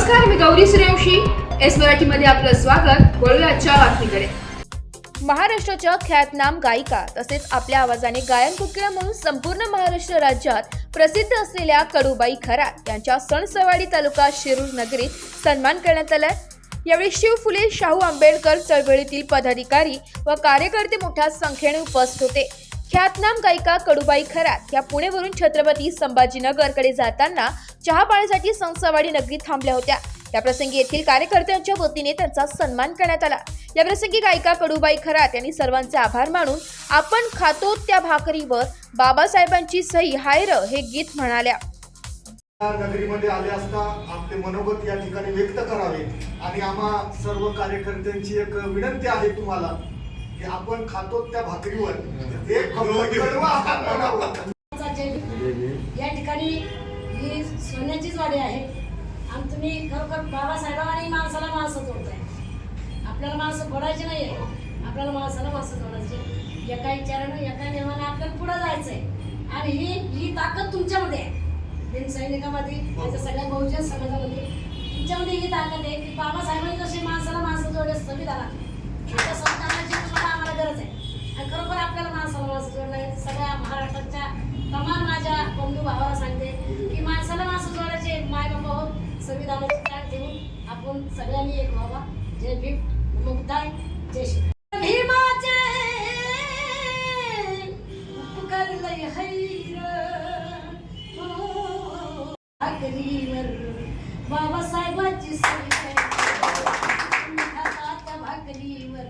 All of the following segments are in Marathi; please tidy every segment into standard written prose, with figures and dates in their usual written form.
नमस्कार, मी गौरी सूर्यवंशी. एस मराठीमध्ये आपलं स्वागत. वळूया आजच्या बातमीकडे. महाराष्ट्राच्या ख्यातनाम गायिका तसेच आपल्या आवाजाने गायन कोकिळा म्हणून संपूर्ण महाराष्ट्र राज्यात प्रसिद्ध असलेल्या कडूबाई खरात यांच्या सणसवाडी तालुका शिरूर नगरीत सन्मान करण्यात आला. यावेळी शिव फुले शाहू आंबेडकर चळवळीतील पदाधिकारी व कार्यकर्ते मोठ्या संख्येने उपस्थित होते. ख्यातनाम गायिका कडूबाई खरात या पुणेवरून छत्रपती संभाजीनगरकडे जाताना चहा पाण्यासाठी सणसवाडी नगरीत थांबल्या होत्या. याप्रसंगी येथील कार्यकर्त्यांच्या वतीने त्यांचा सन्मान करण्यात आला. याप्रसंगी गायिका कडूबाई खरात यांनी सर्वांचे आभार मानून आपण खातो त्या भाकरीवर बाबासाहेबांची सही हाय र हे गीत म्हणाल्या. नगरीमध्ये आले असता आपले मनोगत या ठिकाणी व्यक्त करावे आणि आम्हा सर्व कार्यकर्त्यांची एक विनंती आहे तुम्हाला की आपण खातो त्या भाकरीवर एक कडवा हात म्हणावं. या ठिकाणी ही सोन्याचीच वाडी आहे आणि तुम्ही खरोखर बाबासाहेबांनी माणसाला माणसं जोडताय. आपल्याला माणसं फोडायची नाही आहे, आपल्याला माणसाला माणसं जोडायची. एका विचारानं एका नियमाने आपल्याला पुढे जायचंय आणि ही ताकद तुमच्यामध्ये आहे. सैनिकामध्ये त्याच्या सगळ्या बहुजन समाजामध्ये तुमच्यामध्ये ही ताकद आहे की बाबासाहेबांनी जशी माणसाला माणसं जोडले संविधानात त्या संविधानाची तुम्हाला आम्हाला गरज आहे. आणि खरोखर आपल्याला माणसाला माणसं जोडलं आहे. सगळ्या महाराष्ट्राच्या तमाम माझ्या बंधू भावाला सांगते की माणसाला माणसं जोडायचे माय बाबा होत संविधानाची ताट ठेवून आपण सगळ्यांनी एक व्हावा. जय भीम, मुक्ताय, जय श्री भीमाचे उपकारलय हैर भाकरीवर बाबासाहेबांची सही भाकरीवर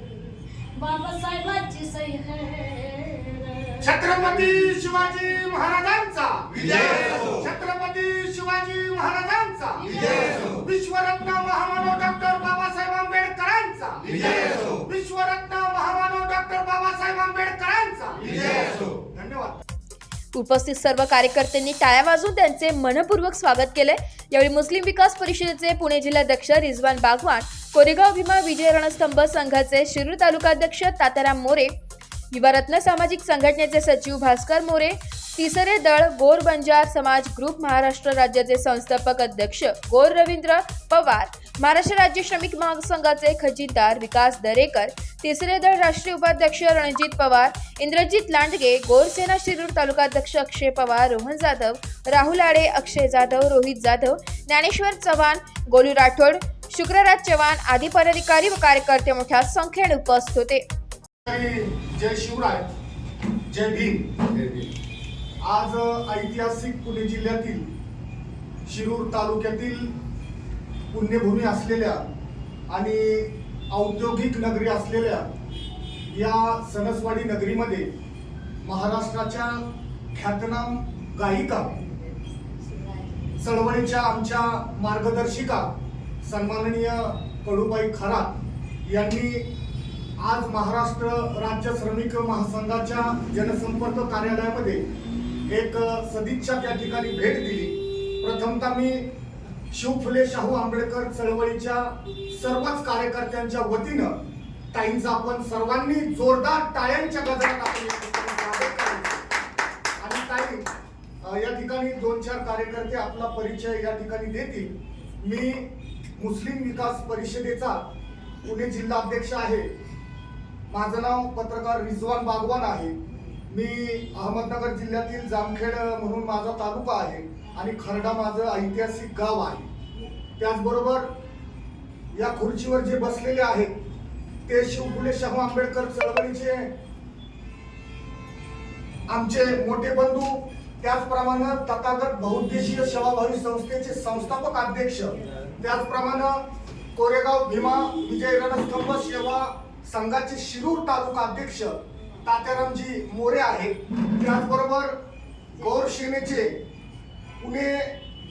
बाबासाहेबांची सही छत्रपती शिवाजी महाराजांचा विजय असो. छत्रपती शिवाजी महाराजांचा विजय असो. विश्वरत्न महामानव डॉक्टर बाबासाहेब आंबेडकरांचा विजय असो. विश्वरत्न महामानव डॉक्टर बाबासाहेब आंबेडकरांचा विजय असो. धन्यवाद. उपस्थित सर्व कार्यकर्त्यांनी टाळ्या वाजवून त्यांचे मनपूर्वक स्वागत केले. यावेळी मुस्लिम विकास परिषदेचे पुणे जिल्हाध्यक्ष रिजवान बागवान, कोरेगाव भीमा विजय रणस्तंभ संघाचे शिरूर तालुकाध्यक्ष तात्याराम मोरे, युवारत्न सामाजिक संघटनेचे सचिव भास्कर मोरे, तिसरे दळ गोर बंजार समाज ग्रुप महाराष्ट्र राज्याचे संस्थापक अध्यक्ष गोर रवींद्र पवार, महाराष्ट्र राज्य श्रमिक महासंघाचे खजिनदार विकास दरेकर, तिसरे दळ राष्ट्रीय उपाध्यक्ष रणजित पवार, इंद्रजित लांडगे, गोरसेना शिरूर तालुकाध्यक्ष अक्षय पवार, रोहन जाधव, राहुल आडे, अक्षय जाधव, रोहित जाधव, ज्ञानेश्वर चव्हाण, गोलू राठोड, शुक्रराज चव्हाण आदी पदाधिकारी व कार्यकर्ते मोठ्या संख्येने उपस्थित होते. जय शिवराय, जय भीम. आज ऐतिहासिक पुणे जिल्ह्यातील शिरूर तालुक्यातील पुण्यभूमी असलेल्या आणि औद्योगिक नगरी असलेल्या या सणसवाडी नगरीमध्ये महाराष्ट्राच्या ख्यातनाम गायिका, चळवळीच्या आमच्या मार्गदर्शिका सन्माननीय कडूबाई खरात यांनी आज महाराष्ट्र राज्य श्रमिक महासंघाच्या जनसंपर्क कार्यालयामध्ये एक सदिच्छा त्या ठिकाणी भेट दिली. प्रथमतः मी शिव फुले शाहू आंबेडकर चळवळीच्या सर्वच कार्यकर्त्यांच्या वतीनं ताईंचा आपण सर्वांनी जोरदार टाळ्यांच्या गजरात आणि ताई या ठिकाणी 2-4 कार्यकर्ते आपला परिचय या ठिकाणी देतील. मी मुस्लिम विकास परिषदेचा पुणे जिल्हा अध्यक्ष आहे. माझं नाव पत्रकार रिजवान बागवान आहे. मी अहमदनगर जिल्ह्यातील जामखेड म्हणून माझा तालुका आहे आणि खर्डा माझं ऐतिहासिक गाव आहे. त्याचबरोबर या खुर्चीवर जे बसलेले आहेत ते शिव फुले शाहू आंबेडकर चळवळीचे आमचे मोठे बंधू, त्याचप्रमाणे तथागत बहुउद्देशीय सेवाभावी संस्थेचे संस्थापक अध्यक्ष, त्याचप्रमाणे कोरेगाव भीमा विजय रणस्तंभ सेवा संघाचे शिरूर तालुका अध्यक्ष तात्यारामजी मोरे आहेत. त्याचबरोबर गौर सेनेचे पुणे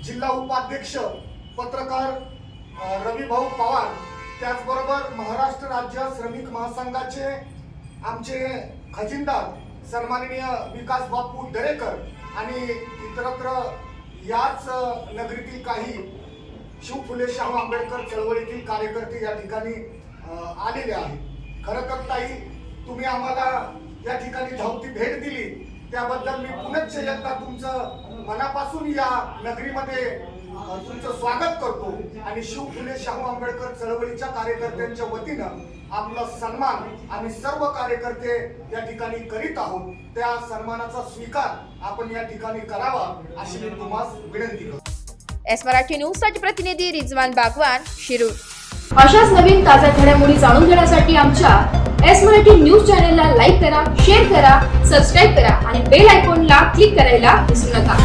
जिल्हा उपाध्यक्ष पत्रकार रविभाऊ पवार, त्याचबरोबर महाराष्ट्र राज्य श्रमिक महासंघाचे आमचे खजिनदार सन्माननीय विकास बापू दरेकर आणि इतरत्र याच नगरीतील काही शिव फुले शाहू आंबेडकर चळवळीतील कार्यकर्ते या ठिकाणी आलेले आहेत. खरं तर ताई, तुम्ही आम्हाला या ठिकाणी धावती भेट दिली त्याबद्दल मी पुनश्च एकदा तुमचं मनापासून या नगरीमध्ये तुमचं स्वागत करतो आणि शिव फुले शाहू आंबेडकर चळवळीच्या कार्यकर्त्यांच्या वतीनं आपला सन्मान आम्ही सर्व कार्यकर्ते या ठिकाणी करीत आहोत. त्या सन्मानाचा स्वीकार आपण या ठिकाणी करावा अशी मी तुम्हाला विनंती करतो. एस मराठी न्यूज साठी प्रतिनिधी रिजवान बागवान, शिरूर. अशाच नवीन ताज्या घडामोडी जाणून घेण्यासाठी आमच्या एस मराठी न्यूज चॅनलला लाईक करा, शेअर करा, सबस्क्राईब करा आणि बेल आयकॉनला क्लिक करायला विसरू नका.